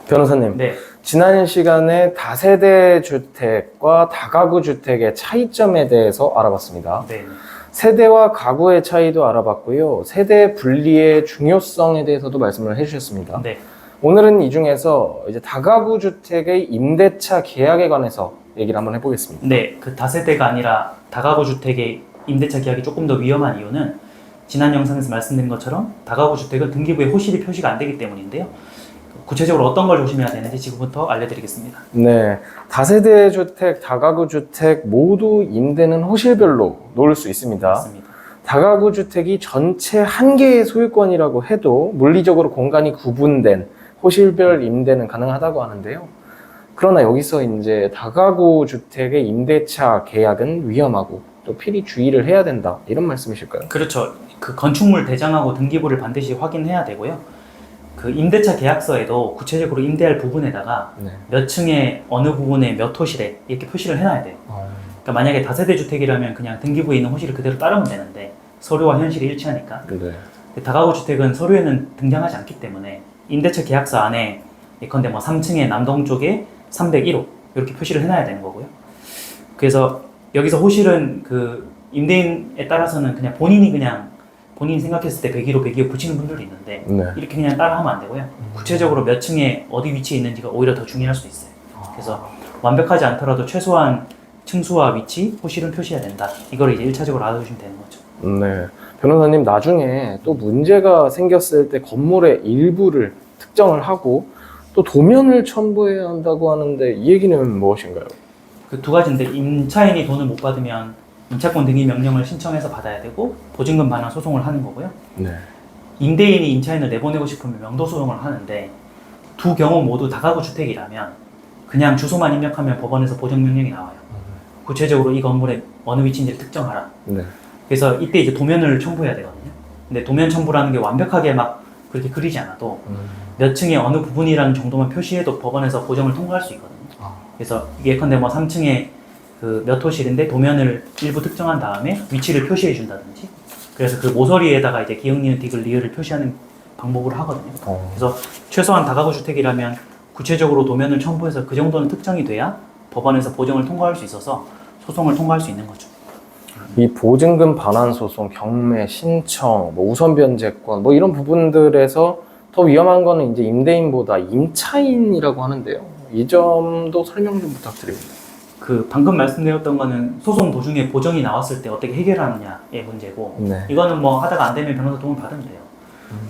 변호사님, 네, 지난 시간에 다세대 주택과 다가구 주택의 차이점에 대해서 알아봤습니다. 네, 세대와 가구의 차이도 알아봤고요. 세대 분리의 중요성에 대해서도 말씀을 해주셨습니다. 네. 오늘은 이 중에서 이제 다가구 주택의 임대차 계약에 관해서 얘기를 한번 해보겠습니다. 네, 그 다세대가 아니라 다가구 주택의 임대차 계약이 조금 더 위험한 이유는 지난 영상에서 말씀드린 것처럼 다가구 주택은 등기부에 호실이 표시가 안 되기 때문인데요. 구체적으로 어떤 걸 조심해야 되는지 지금부터 알려드리겠습니다. 네, 다세대 주택, 다가구 주택 모두 임대는 호실별로 놓을 수 있습니다. 맞습니다. 다가구 주택이 전체 한 개의 소유권이라고 해도 물리적으로 공간이 구분된 호실별 임대는 가능하다고 하는데요. 그러나 여기서 이제 다가구 주택의 임대차 계약은 위험하고 또 필히 주의를 해야 된다, 이런 말씀이실까요? 그렇죠. 그 건축물 대장하고 등기부를 반드시 확인해야 되고요. 그 임대차 계약서에도 구체적으로 임대할 부분에다가 네. 몇 층에 어느 부분에 몇 호실에 이렇게 표시를 해놔야 돼요. 그러니까 만약에 다세대 주택이라면 그냥 등기부에 있는 호실을 그대로 따르면 되는데 서류와 현실이 일치하니까. 네. 다가구 주택은 서류에는 등장하지 않기 때문에 임대차 계약서 안에 예컨대 뭐 3층에 남동쪽에 301호 이렇게 표시를 해놔야 되는 거고요. 그래서 여기서 호실은 그 임대인에 따라서는 그냥 본인이 생각했을 때 101호, 102호 붙이는 분들도 있는데 네. 이렇게 그냥 따라하면 안 되고요. 구체적으로 몇 층에 어디 위치에 있는지가 오히려 더 중요할 수 있어요. 그래서 완벽하지 않더라도 최소한 층수와 위치, 호실은 표시해야 된다. 이걸 이제 1차적으로 알아두시면 되는 거죠. 네. 변호사님, 나중에 또 문제가 생겼을 때 건물의 일부를 특정을 하고 또 도면을 첨부해야 한다고 하는데 이 얘기는 무엇인가요? 그 두 가지인데 임차인이 돈을 못 받으면 임차권 등기 명령을 신청해서 받아야 되고 보증금 반환 소송을 하는 거고요. 네. 임대인이 임차인을 내보내고 싶으면 명도 소송을 하는데 두 경우 모두 다가구 주택이라면 그냥 주소만 입력하면 법원에서 보증 명령이 나와요. 구체적으로 이 건물의 어느 위치인지를 특정하라. 네. 그래서 이때 이제 도면을 첨부해야 되거든요. 근데 도면 첨부라는 게 완벽하게 막 그렇게 그리지 않아도 몇 층에 어느 부분이라는 정도만 표시해도 법원에서 보정을 통과할 수 있거든요. 그래서 예컨대 뭐 3층에 그 몇 호실인데 도면을 일부 특정한 다음에 위치를 표시해 준다든지, 그래서 그 모서리에다가 이제 기역, 니은, 디귿, 리을을 표시하는 방법으로 하거든요. 그래서 최소한 다가구 주택이라면 구체적으로 도면을 첨부해서 그 정도는 특정이 돼야 법원에서 보정을 통과할 수 있어서 소송을 통과할 수 있는 거죠. 이 보증금 반환 소송, 경매, 신청, 뭐 우선 변제권, 뭐 이런 부분들에서 더 위험한 거는 이제 임대인보다 임차인이라고 하는데요. 이 점도 설명 좀 부탁드립니다. 그 방금 말씀드렸던 거는 소송 도중에 보정이 나왔을 때 어떻게 해결하느냐의 문제고, 네. 이거는 뭐 하다가 안 되면 변호사 도움 받으면 돼요.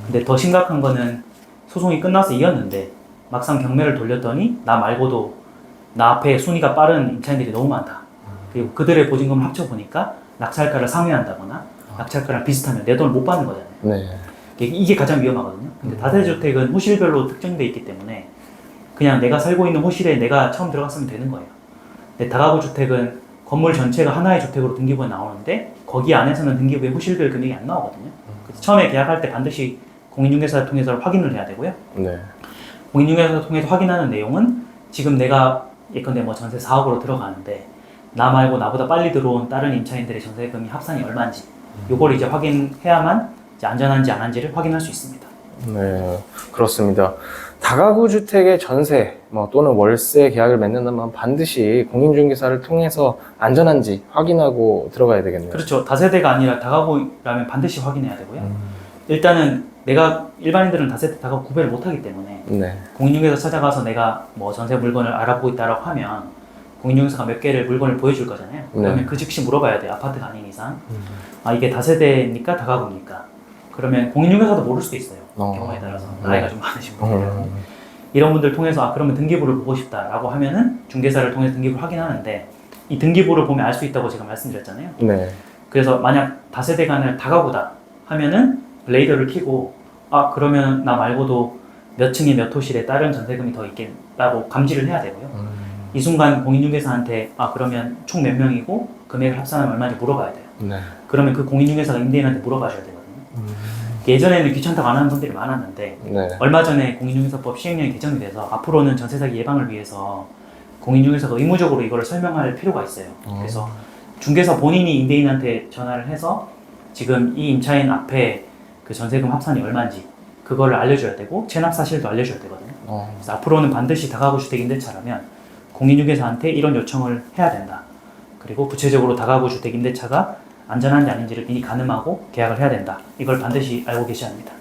근데 더 심각한 거는 소송이 끝나서 이겼는데 막상 경매를 돌렸더니 나 말고도 나 앞에 순위가 빠른 임차인들이 너무 많다. 그리고 그들의 보증금을 합쳐보니까 낙찰가를 상회한다거나 낙찰가랑 비슷하면 내 돈을 못 받는 거잖아요. 네. 이게 가장 위험하거든요. 근데 다세대주택은 호실별로 특정되어 있기 때문에 그냥 내가 살고 있는 호실에 내가 처음 들어갔으면 되는 거예요. 근데 다가구 주택은 건물 전체가 하나의 주택으로 등기부에 나오는데 거기 안에서는 등기부에 호실별 금액이 안 나오거든요. 그래서 처음에 계약할 때 반드시 공인중개사를 통해서 확인을 해야 되고요. 네. 공인중개사를 통해서 확인하는 내용은 지금 내가 예컨대 뭐 전세 4억으로 들어가는데 나 말고 나보다 빨리 들어온 다른 임차인들의 전세금이 합산이 얼마인지 요걸 이제 확인해야만 이제 안전한지 안 한지를 확인할 수 있습니다. 네, 그렇습니다. 다가구 주택의 전세 또는 월세 계약을 맺는다면 반드시 공인중개사를 통해서 안전한지 확인하고 들어가야 되겠네요. 그렇죠. 다세대가 아니라 다가구라면 반드시 확인해야 되고요. 일단은 내가 일반인들은 다세대 다가구 구별을 못하기 때문에 네. 공인중개사 찾아가서 내가 뭐 전세 물건을 알아보고 있다라고 하면 공인중개사가 몇 개를 물건을 보여줄 거잖아요. 그러면 네. 그 즉시 물어봐야 돼요. 아파트가 아닌 이상. 아, 이게 다세대입니까? 다가구입니까? 그러면 공인중개사도 모를 수도 있어요. 경우에 따라서. 나이가 좀 많으신 분들. 이런 분들 통해서 아, 그러면 등기부를 보고 싶다라고 하면은 중개사를 통해서 등기부를 확인하는데 이 등기부를 보면 알 수 있다고 제가 말씀드렸잖아요. 네. 그래서 만약 다세대가 아니라 다가구다 하면은 레이더를 켜고 아, 그러면 나 말고도 몇 층에 몇 호실에 다른 전세금이 더 있겠다고 감지를 해야 되고요. 이 순간 공인중개사한테 아, 그러면 총 몇 명이고 금액을 합산하면 얼마인지 물어봐야 돼요. 네. 그러면 그 공인중개사가 임대인한테 물어봐줘야 되거든요. 예전에는 귀찮다고 안 하는 분들이 많았는데 네. 얼마 전에 공인중개사법 시행령이 개정이 돼서 앞으로는 전세 사기 예방을 위해서 공인중개사가 의무적으로 이거를 설명할 필요가 있어요. 그래서 중개사 본인이 임대인한테 전화를 해서 지금 이 임차인 앞에 그 전세금 합산이 얼마인지 그거를 알려줘야 되고 체납 사실도 알려줘야 되거든요. 그래서 앞으로는 반드시 다가구 주택 임대차라면 공인중개사한테 이런 요청을 해야 된다. 그리고 구체적으로 다가구 주택 임대차가 안전한지 아닌지를 미리 가늠하고 계약을 해야 된다. 이걸 반드시 알고 계셔야 합니다.